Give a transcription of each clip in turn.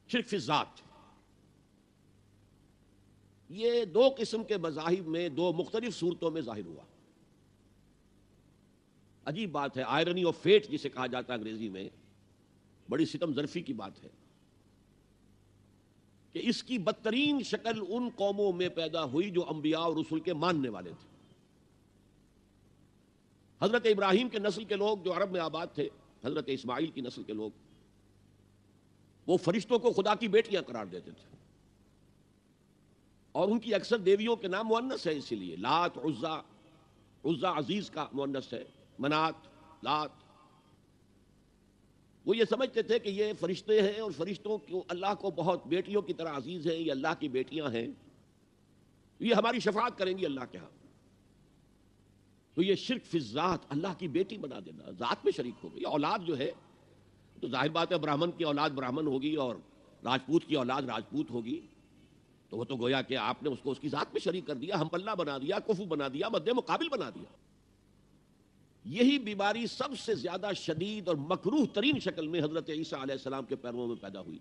شرک فی الذات، یہ دو قسم کے مذاہب میں دو مختلف صورتوں میں ظاہر ہوا۔ عجیب بات ہے، آئرنی آف فیٹ جسے کہا جاتا ہے انگریزی میں، بڑی ستم ظرفی کی بات ہے کہ اس کی بدترین شکل ان قوموں میں پیدا ہوئی جو انبیاء اور رسول کے ماننے والے تھے۔ حضرت ابراہیم کے نسل کے لوگ جو عرب میں آباد تھے، حضرت اسماعیل کی نسل کے لوگ، وہ فرشتوں کو خدا کی بیٹیاں قرار دیتے تھے، اور ان کی اکثر دیویوں کے نام مؤنث ہے، اسی لیے لات، عزا، عزا عزیز کا مؤنث ہے، منات، لات۔ وہ یہ سمجھتے تھے کہ یہ فرشتے ہیں اور فرشتوں کو اللہ کو بہت بیٹیوں کی طرح عزیز ہیں، یہ اللہ کی بیٹیاں ہیں، یہ ہماری شفاعت کریں گی اللہ کے ہاں۔ تو یہ شرک فی الذات، اللہ کی بیٹی بنا دینا، ذات میں شریک ہو گئی۔ اولاد جو ہے تو ظاہر بات ہے برہمن کی اولاد برہمن ہوگی اور راجپوت کی اولاد راجپوت ہوگی، تو وہ تو گویا کہ آپ نے اس کو اس کی ذات میں شریک کر دیا، ہم پلہ بنا دیا، کفو بنا دیا، مد مقابل بنا دیا۔ یہی بیماری سب سے زیادہ شدید اور مکروہ ترین شکل میں حضرت عیسیٰ علیہ السلام کے پیرووں میں پیدا ہوئی۔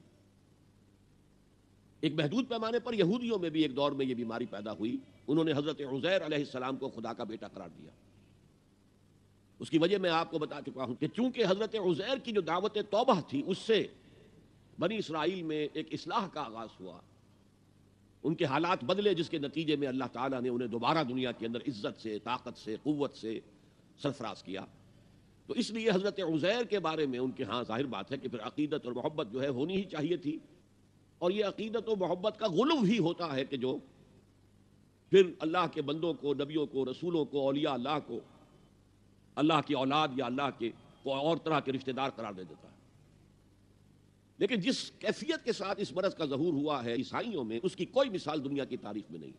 ایک محدود پیمانے پر یہودیوں میں بھی ایک دور میں یہ بیماری پیدا ہوئی، انہوں نے حضرت عزیر علیہ السلام کو خدا کا بیٹا قرار دیا۔ اس کی وجہ میں آپ کو بتا چکا ہوں کہ چونکہ حضرت عزیر کی جو دعوت توبہ تھی، اس سے بنی اسرائیل میں ایک اصلاح کا آغاز ہوا، ان کے حالات بدلے، جس کے نتیجے میں اللہ تعالیٰ نے انہیں دوبارہ دنیا کے اندر عزت سے، طاقت سے، قوت سے سرفراز کیا۔ تو اس لیے حضرت عزیر کے بارے میں ان کے ہاں ظاہر بات ہے کہ پھر عقیدت اور محبت جو ہے ہونی ہی چاہیے تھی، اور یہ عقیدت و محبت کا غلو ہی ہوتا ہے کہ جو پھر اللہ کے بندوں کو، نبیوں کو، رسولوں کو، اولیاء اللہ کو اللہ کی اولاد یا اللہ کے کو اور طرح کے رشتہ دار قرار دے دیتا ہے۔ لیکن جس کیفیت کے ساتھ اس مرض کا ظہور ہوا ہے عیسائیوں میں، اس کی کوئی مثال دنیا کی تاریخ میں نہیں۔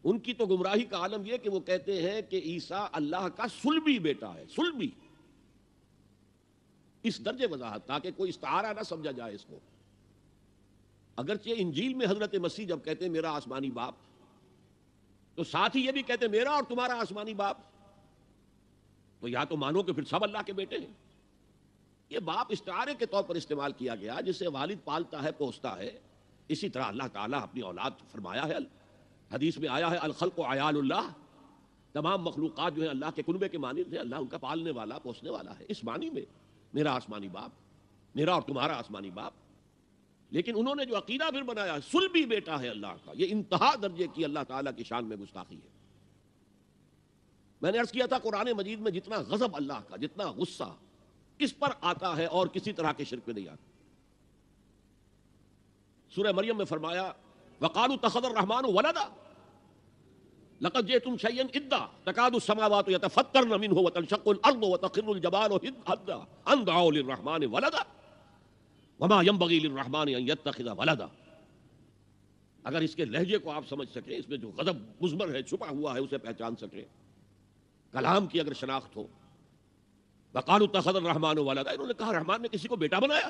ان کی تو گمراہی کا عالم یہ کہ وہ کہتے ہیں کہ عیسیٰ اللہ کا صلبی بیٹا ہے، صلبی، اس درجے وضاحت تاکہ کوئی استعارہ نہ سمجھا جائے اس کو۔ اگرچہ انجیل میں حضرت مسیح جب کہتے ہیں میرا آسمانی باپ، تو ساتھ ہی یہ بھی کہتے ہیں میرا اور تمہارا آسمانی باپ، تو یا تو مانو کہ پھر سب اللہ کے بیٹے ہیں۔ یہ باپ استعارے کے طور پر استعمال کیا گیا، جسے والد پالتا ہے، پوستا ہے، اسی طرح اللہ تعالیٰ اپنی اولاد فرمایا ہے، حدیث میں آیا ہے الخلق عیال اللہ، تمام مخلوقات جو ہیں اللہ کے کنبے کے مانند ہیں، اللہ ان کا پالنے والا، پوسنے والا ہے، اس معنی میں میرا آسمانی باپ، میرا اور تمہارا آسمانی باپ۔ لیکن انہوں نے جو عقیدہ پھر بنایا صلبی بیٹا ہے اللہ کا، یہ انتہا درجے کی اللہ تعالیٰ کی شان میں گستاخی ہے۔ میں نے عرض کیا تھا قرآن مجید میں جتنا غضب اللہ کا، جتنا غصہ اس پر آتا ہے اور کسی طرح کے شرک میں نہیں آتا۔ سورہ مریم میں فرمایا وقالوا اتخذ الرحمن ولدا لقد جئتم شيئا ادا تكاد السماوات يتفطرن منه وتنشق الارض وتخر الجبال هدا ان دعوا للرحمن ولدا وما ينبغي للرحمن ان يتخذ ولدا۔ اگر اس کے لہجے کو آپ سمجھ سکیں، اس میں جو غضب مضمر ہے، چھپا ہوا ہے، اسے پہچان سکیں، کلام کی اگر شناخت ہو، وقالوا اتخذ الرحمن ولدا، انہوں نے کہا رحمان نے کسی کو بیٹا بنایا۔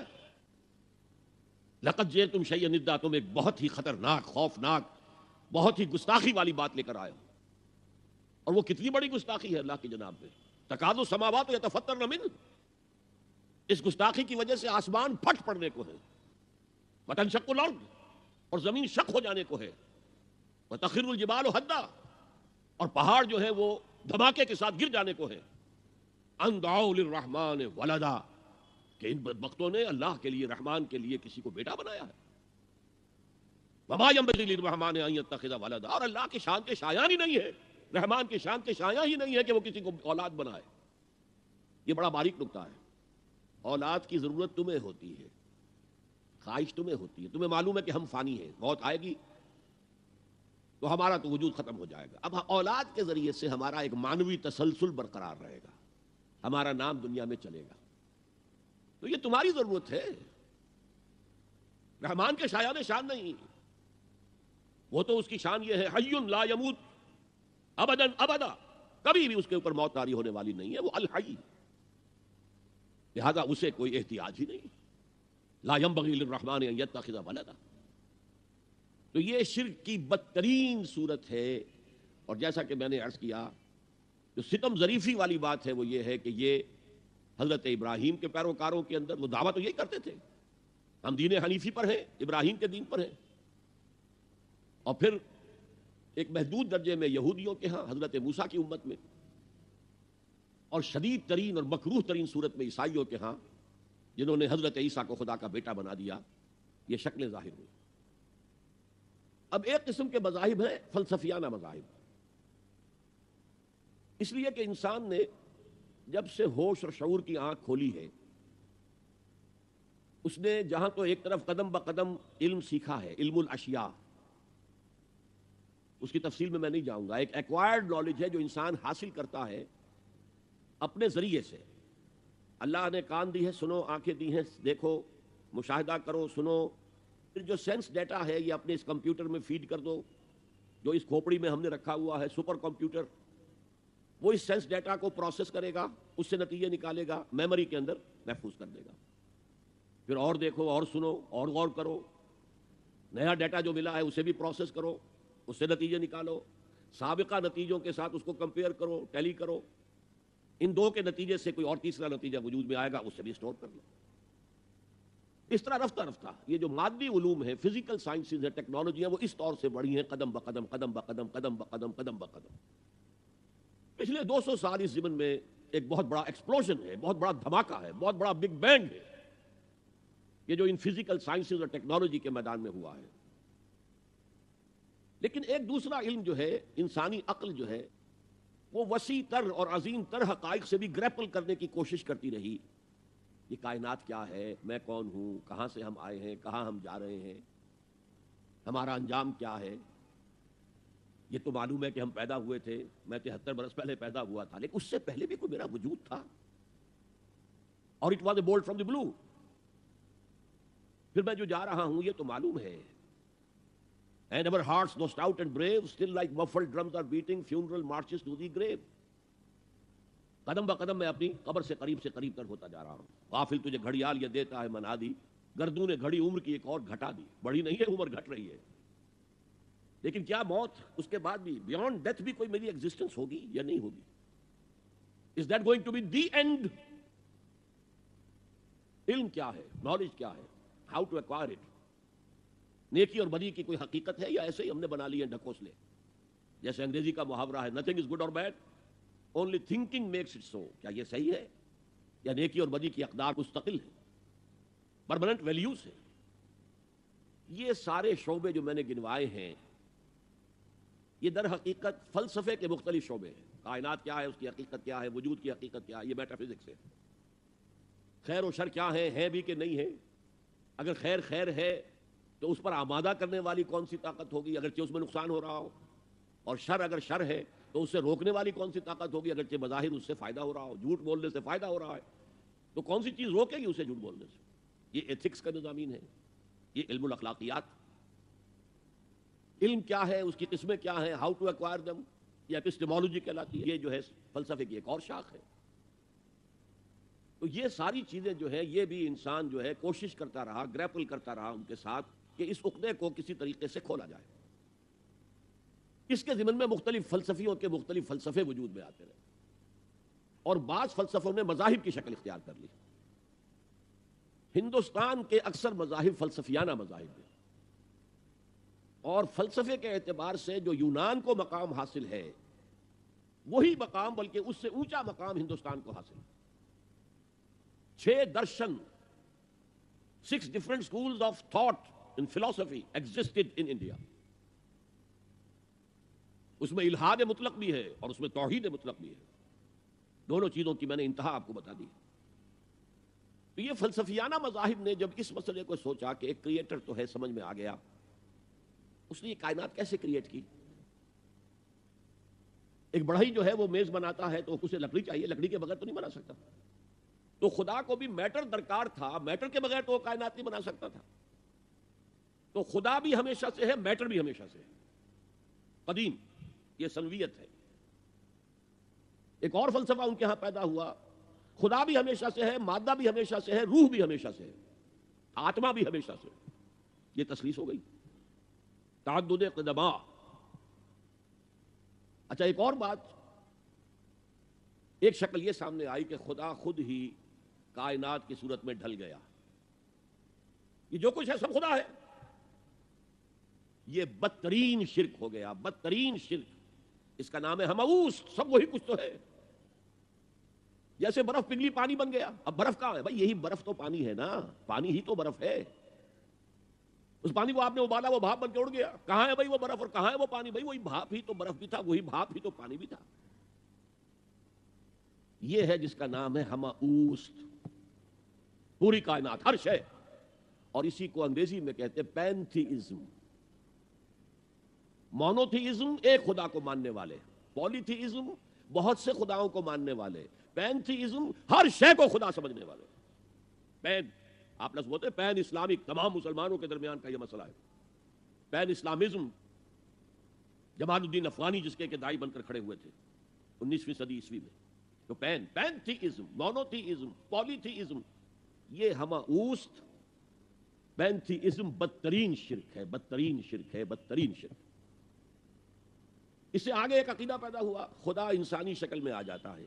لقد جئتم شيئا ادا، تم ایک بہت ہی خطرناک، خوفناک، بہت ہی گستاخی والی بات لے کر آئے ہو، اور وہ کتنی بڑی گستاخی ہے اللہ کی جناب میں۔ تکاد السماوات یتفطرن منہ، اس گستاخی کی وجہ سے آسمان پھٹ پڑنے کو ہے، وتنشق الارض، اور زمین شق ہو جانے کو ہے، وتخر الجبال ہدا، اور پہاڑ جو ہے وہ دھماکے کے ساتھ گر جانے کو ہے، ان دعوا للرحمن ولدا، کہ ان بدبختوں نے اللہ کے لیے، رحمان کے لیے کسی کو بیٹا بنایا ہے۔ وما ينبغي للرحمن ان يتخذ ولدا، اور اللہ کی شان کے شایان ہی نہیں ہے، رحمان کی شان کے شایان ہی نہیں ہے کہ وہ کسی کو اولاد بنائے۔ یہ بڑا باریک نکتہ ہے۔ اولاد کی ضرورت تمہیں ہوتی ہے، خواہش تمہیں ہوتی ہے، تمہیں معلوم ہے کہ ہم فانی ہیں، موت آئے گی تو ہمارا تو وجود ختم ہو جائے گا۔ اب اولاد کے ذریعے سے ہمارا ایک معنوی تسلسل برقرار رہے گا، ہمارا نام دنیا میں چلے گا، تو یہ تمہاری ضرورت ہے، رحمان کے شایان شان نہیں۔ وہ تو اس کی شان یہ ہے حی لا یموت ابدا ابدا، کبھی بھی اس کے اوپر موت طاری ہونے والی نہیں ہے، وہ الحی، لہذا اسے کوئی احتیاج ہی نہیں۔ لا ينبغي للرحمن ان يتخذ ولدا۔ تو یہ شرک کی بدترین صورت ہے، اور جیسا کہ میں نے عرض کیا، جو ستم ظریفی والی بات ہے وہ یہ ہے کہ یہ حضرت ابراہیم کے پیروکاروں کے اندر وہ دعویٰ تو یہی کرتے تھے ہم دین حنیفی پر ہیں، ابراہیم کے دین پر ہیں، اور پھر ایک محدود درجے میں یہودیوں کے ہاں، حضرت موسیٰ کی امت میں، اور شدید ترین اور مکروہ ترین صورت میں عیسائیوں کے ہاں، جنہوں نے حضرت عیسیٰ کو خدا کا بیٹا بنا دیا. یہ شکلیں ظاہر ہوئی. اب ایک قسم کے مذاہب ہیں فلسفیانہ مذاہب، اس لیے کہ انسان نے جب سے ہوش اور شعور کی آنکھ کھولی ہے، اس نے جہاں تو ایک طرف قدم بقدم علم سیکھا ہے، علم الاشیاء، اس کی تفصیل میں نہیں جاؤں گا. ایک ایکوائرڈ نالج ہے جو انسان حاصل کرتا ہے اپنے ذریعے سے. اللہ نے کان دی ہے، سنو، آنکھیں دی ہیں، دیکھو، مشاہدہ کرو، سنو. پھر جو سینس ڈیٹا ہے یہ اپنے اس کمپیوٹر میں فیڈ کر دو، جو اس کھوپڑی میں ہم نے رکھا ہوا ہے سپر کمپیوٹر، وہ اس سینس ڈیٹا کو پروسیس کرے گا، اس سے نتیجے نکالے گا، میموری کے اندر محفوظ کر دے گا. پھر اور دیکھو، اور سنو، اور غور کرو، نیا ڈیٹا جو ملا ہے اسے بھی پروسیس کرو، اس سے نتیجے نکالو، سابقہ نتیجوں کے ساتھ اس کو کمپیئر کرو، ٹیلی کرو، ان دو کے نتیجے سے کوئی اور تیسرا نتیجہ وجود میں آئے گا، اس سے بھی اسٹور کر لو. اس طرح رفتہ رفتہ یہ جو مادی علوم ہیں، فزیکل سائنسز ہیں، ٹیکنالوجی ہیں، وہ اس طور سے بڑھی ہیں قدم بقدم قدم بقدم قدم بقدم قدم بقدم. پچھلے 200 سال اس زمن میں ایک بہت بڑا ایکسپلوژن ہے، بہت بڑا دھماکہ ہے، بہت بڑا بگ بینگ ہے یہ جو ان فزیکل سائنسز اور ٹیکنالوجی کے میدان میں ہوا ہے. لیکن ایک دوسرا علم جو ہے، انسانی عقل جو ہے، وہ وسیع تر اور عظیم تر حقائق سے بھی گریپل کرنے کی کوشش کرتی رہی. یہ کائنات کیا ہے، میں کون ہوں، کہاں سے ہم آئے ہیں، کہاں ہم جا رہے ہیں، ہمارا انجام کیا ہے. یہ تو معلوم ہے کہ ہم پیدا ہوئے تھے، میں 73 برس پہلے پیدا ہوا تھا، لیکن اس سے پہلے بھی کوئی میرا وجود تھا، اور it was a bolt from the blue. پھر میں جو جا رہا ہوں یہ تو معلوم ہے. And our hearts, though stout and brave, still like muffled drums are beating funeral marches to the grave. قدم بقدم میں اپنی قبر سے قریب تر ہوتا جا رہا ہوں. غافل تجھے گھڑیال یہ دیتا ہے منادی، گردوں نے گھڑی عمر کی ایک اور گھٹا دی. بڑھی نہیں ہے عمر، گھٹ رہی ہے. لیکن کیا موت اس کے بعد بھی، بیونڈ ڈیتھ بھی کوئی میری ایگزسٹنس ہوگی یا نہیں ہوگی؟ Is that going to be the end? علم کیا ہے، نالج کیا ہے، how to acquire it. نیکی اور بدی کی کوئی حقیقت ہے یا ایسے ہی ہم نے بنا لی ہے ڈھکوسلے؟ جیسے انگریزی کا محاورہ ہے nothing is good or bad, only thinking makes it so. کیا یہ صحیح ہے؟ یا نیکی اور بدی کی اقدار مستقل ہے، پرماننٹ ویلیوز ہے؟ یہ سارے شعبے جو میں نے گنوائے ہیں یہ در حقیقت فلسفے کے مختلف شعبے ہیں. کائنات کیا ہے، اس کی حقیقت کیا ہے، وجود کی حقیقت کیا ہے، یہ میٹا فزکس ہے. خیر و شر کیا ہے بھی کہ نہیں ہے. اگر خیر ہے تو اس پر آمادہ کرنے والی کون سی طاقت ہوگی اگرچہ اس میں نقصان ہو رہا ہو، اور شر اگر شر ہے تو اس سے روکنے والی کون سی طاقت ہوگی اگرچہ بظاہر اس سے فائدہ ہو رہا ہو. جھوٹ بولنے سے فائدہ ہو رہا ہے تو کون سی چیز روکے گی اسے جھوٹ بولنے سے؟ یہ ایتھکس کا نظامین ہے، یہ علم الاخلاقیات. علم کیا ہے، اس کی قسمیں کیا ہیں، ہاؤ ٹو ایکوائر دم، یہ اپسٹیمولوجی کہلاتی ہے. یہ جو ہے فلسفے کی ایک اور شاخ ہے. تو یہ ساری چیزیں جو ہے یہ بھی انسان جو ہے کوشش کرتا رہا، گریپل کرتا رہا ان کے ساتھ کہ اس عقدے کو کسی طریقے سے کھولا جائے. اس کے ضمن میں مختلف فلسفیوں کے مختلف فلسفے وجود میں آتے رہے، اور بعض فلسفوں نے مذاہب کی شکل اختیار کر لی. ہندوستان کے اکثر مذاہب فلسفیانہ مذاہب ہیں، اور فلسفے کے اعتبار سے جو یونان کو مقام حاصل ہے وہی مقام، بلکہ اس سے اونچا مقام ہندوستان کو حاصل ہے. 6 درشن، 6 different schools of thought in philosophy existed in India. اس میں الحاد مطلق بھی ہے اور اس میں توحید مطلق بھی ہے. دونوں چیزوں کی میں نے انتہا آپ کو بتا دی. تو یہ فلسفیانہ مذاہب نے جب اس مسئلے کو سوچا کہ ایک کریٹر تو ہے، سمجھ میں آ گیا، اس نے یہ کائنات کیسے کریٹ کی. ایک بڑھئی جو ہے وہ میز بناتا ہے تو اسے لکڑی چاہیے، لکڑی کے بغیر تو نہیں بنا سکتا. تو خدا کو بھی میٹر درکار تھا، میٹر کے بغیر تو وہ کائنات نہیں بنا سکتا تھا. تو خدا بھی ہمیشہ سے ہے، میٹر بھی ہمیشہ سے ہے. قدیم یہ سنویت ہے. ایک اور فلسفہ ان کے ہاں پیدا ہوا، خدا بھی ہمیشہ سے ہے، مادہ بھی ہمیشہ سے ہے، روح بھی ہمیشہ سے ہے، آتما بھی ہمیشہ سے ہے. یہ تسلیس ہو گئی، تعدد قدما. اچھا، ایک اور بات، ایک شکل یہ سامنے آئی کہ خدا خود ہی کائنات کی صورت میں ڈھل گیا. یہ جو کچھ ہے سب خدا ہے. یہ بدترین شرک ہو گیا، بدترین شرک. اس کا نام ہے ہمعوس. سب وہی کچھ تو ہے. جیسے برف پگھلی پانی بن گیا. اب برف کہاں ہے بھائی؟ یہی برف تو پانی ہے نا، پانی ہی تو برف ہے. اس پانی کو آپ نے ابالا، وہ بھاپ بن کے اڑ گیا. کہاں ہے بھائی وہ برف اور کہاں ہے وہ پانی؟ بھائی وہی بھاپ ہی تو برف بھی تھا، وہی بھاپ ہی تو پانی بھی تھا. یہ ہے جس کا نام ہے ہمعوس. پوری کائنات، ہر شے. اور اسی کو انگریزی میں کہتے ہیں پینتھیزم. مونوتھیزم ایک خدا کو ماننے والے، پولیتھیزم بہت سے خداؤں کو ماننے والے، پینتھیزم ہر شے کو خدا سمجھنے والے. پین آپ لفظ بولتے ہیں پین اسلامک، تمام مسلمانوں کے درمیان کا یہ مسئلہ ہے. پین اسلامزم جمال الدین افغانی جس کے دائی بن کر کھڑے ہوئے تھے 19ویں صدی عیسوی میں. تو پینتھیزم، مونوتھیزم، پولیتھیزم، یہ ہمعوس. پینتھیزم بدترین شرک ہے، بدترین شرک ہے، بدترین شرک. اس سے آگے ایک عقیدہ پیدا ہوا، خدا انسانی شکل میں آ جاتا ہے.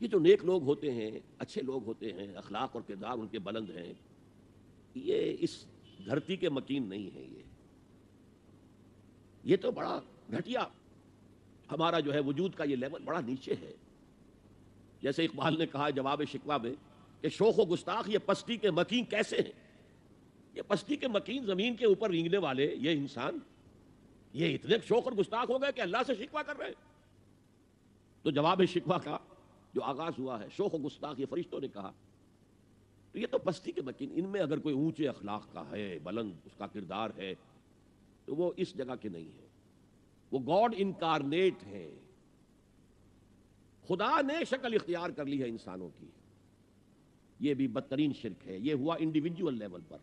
یہ جو نیک لوگ ہوتے ہیں، اچھے لوگ ہوتے ہیں، اخلاق اور کردار ان کے بلند ہیں، یہ اس دھرتی کے مکین نہیں ہیں. یہ تو بڑا گھٹیا. ہمارا جو ہے وجود کا یہ لیول بڑا نیچے ہے. جیسے اقبال نے کہا جواب شکوہ میں کہ شوخ و گستاخ یہ پستی کے مکین کیسے ہیں. یہ پستی کے مکین، زمین کے اوپر رینگنے والے یہ انسان، یہ اتنے شوخ اور گستاخ ہو گئے کہ اللہ سے شکوہ کر رہے ہیں. تو جواب شکوہ کا جو آغاز ہوا ہے، شوخ و گستاخ یہ فرشتوں نے کہا. تو یہ تو پستی کے مکین، ان میں اگر کوئی اونچے اخلاق کا ہے، بلند اس کا کردار ہے، تو وہ اس جگہ کے نہیں ہے. وہ گاڈ انکارنیٹ ہے. خدا نے شکل اختیار کر لی ہے انسانوں کی. یہ بھی بدترین شرک ہے. یہ ہوا انڈیویجول لیول پر.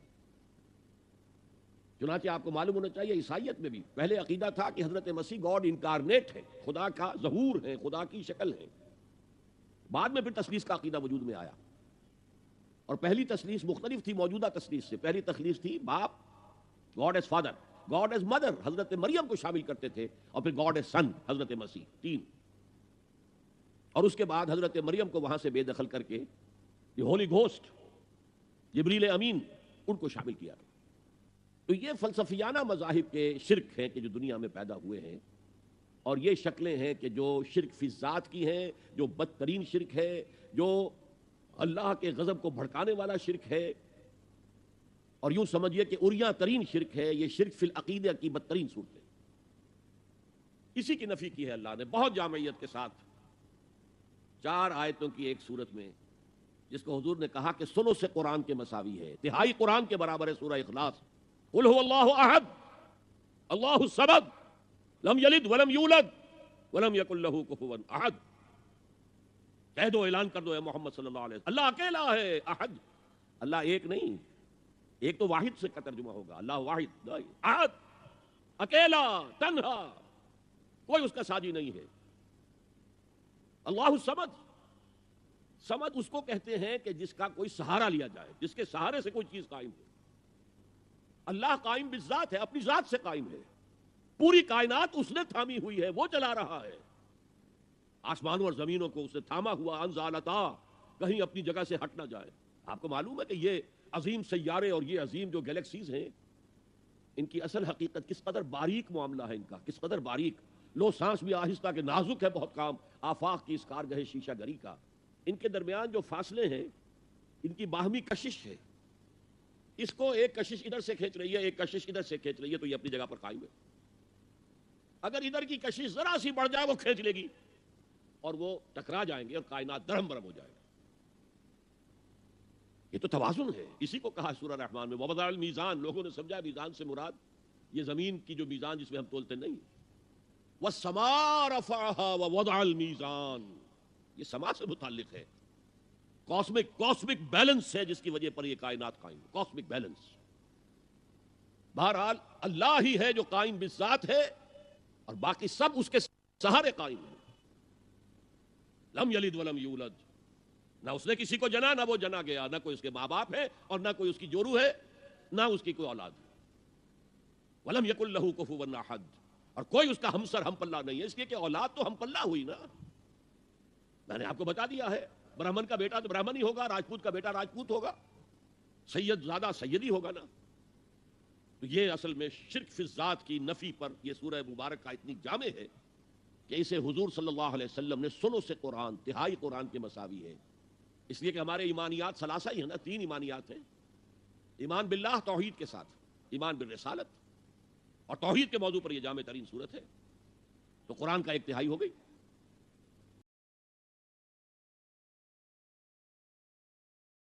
چنانچہ آپ کو معلوم ہونا چاہیے عیسائیت میں بھی پہلے عقیدہ تھا کہ حضرت مسیح گاڈ انکارنیٹ ہے، خدا کا ظہور ہے، خدا کی شکل ہے. بعد میں پھر تثلیث کا عقیدہ وجود میں آیا، اور پہلی تثلیث مختلف تھی موجودہ تثلیث سے. پہلی تثلیث تھی باپ، God as father, God as mother حضرت مریم کو شامل کرتے تھے، اور پھر گاڈ ایز سن حضرت مسیح. تین. اور اس کے بعد حضرت مریم کو وہاں سے بے دخل کر کے یہ ہولی گھوسٹ جبریل امین ان کو شامل کیا. تو یہ فلسفیانہ مذاہب کے شرک ہیں کہ جو دنیا میں پیدا ہوئے ہیں، اور یہ شکلیں ہیں کہ جو شرک فی ذات کی ہیں، جو بدترین شرک ہے، جو اللہ کے غضب کو بھڑکانے والا شرک ہے، اور یوں سمجھیے کہ اریاں ترین شرک ہے. یہ شرک فی العقیدہ کی بدترین صورت ہے. اسی کی نفی کی ہے اللہ نے بہت جامعیت کے ساتھ 4 آیتوں کی ایک صورت میں، جس کو حضور نے کہا کہ سلو سے قرآن کے مساوی ہے، تہائی قرآن کے برابر ہے. سورہ اخلاص، قل هو اللہ احد اللہ الصمد لم یلد ولم یولد ولم یکن له کفوا احد. کہہ دو، اعلان کر دو اے محمد صلی اللہ علیہ وسلم، اللہ اکیلا ہے. احد، اللہ ایک نہیں، ایک تو واحد سے کا ترجمہ ہوگا. اللہ واحد، احد، اکیلا، تنہا، کوئی اس کا ساجی نہیں ہے. اللہ الصمد، صمد اس کو کہتے ہیں کہ جس کا کوئی سہارا لیا جائے، جس کے سہارے سے کوئی چیز قائم ہو. اللہ قائم بالذات ہے، اپنی ذات سے قائم ہے. پوری کائنات اس نے تھامی ہوئی ہے، وہ چلا رہا ہے. آسمانوں اور زمینوں کو اس نے تھاما ہوا، انزالتا، کہیں اپنی جگہ سے ہٹ نہ جائے. آپ کو معلوم ہے کہ یہ عظیم سیارے اور یہ عظیم جو گیلیکسیز ہیں، ان کی اصل حقیقت کس قدر باریک معاملہ ہے ان کا، کس قدر باریک. لو سانس بھی آہستہ کہ نازک ہے بہت کام، آفاق کی اس کارگہ شیشہ گری کا. ان کے درمیان جو فاصلے ہیں، ان کی باہمی کشش ہے. اس کو ایک کشش ادھر سے کھینچ رہی ہے، ایک کشش ادھر سے کھینچ رہی ہے، تو یہ اپنی جگہ پر قائم ہے. اگر ادھر کی کشش ذرا سی بڑھ جائے وہ کھینچ لے گی، اور وہ ٹکرا جائیں گے اور کائنات درہم برہم ہو جائے گا. یہ تو توازن ہے. اسی کو کہا سورہ رحمان میں ووضع المیزان. لوگوں نے سمجھا میزان سے مراد یہ زمین کی جو میزان جس میں ہم تولتے نہیں. والسماء رفعها ووضع المیزان، یہ سما سے متعلق ہے. کاسمک بیلنس ہے جس کی وجہ پر یہ کائنات قائم ہے. Cosmic balance. بہرحال اللہ ہی ہے جو قائم بالذات ہے، اور باقی سب اس کے سہارے قائم ہیں. لم یلد ولم یولد، نہ اس نے کسی کو جنا نہ وہ جنا گیا، نہ کوئی اس کے ماں باپ ہے اور نہ کوئی اس کی جورو ہے، نہ اس کی کوئی اولاد ہے. ولم یکن لہ کفوا احد، اور کوئی اس کا ہمسر ہم پلہ نہیں ہے. اس لیے کہ اولاد تو ہم پلہ ہوئی نا. میں نے آپ کو بتا دیا ہے، برہمن کا بیٹا تو برہمن ہی ہوگا، راجپوت کا بیٹا راجپوت ہوگا. سید زیادہ سیدی ہوگا نا. تو یہ اصل میں شرک فی الذات کی نفی پر یہ سورہ مبارک کا اتنی جامع ہے کہ اسے حضور صلی اللہ علیہ وسلم نے سلو سے قرآن، تہائی قرآن کے مساوی ہے. اس لیے کہ ہمارے ایمانیات ثلاثہ ہی ہیں نا، 3 ایمانیات ہیں. ایمان باللہ توحید کے ساتھ، ایمان بالرسالت، اور توحید کے موضوع پر یہ جامع ترین صورت ہے. تو قرآن کا 1/3 ہو گئی.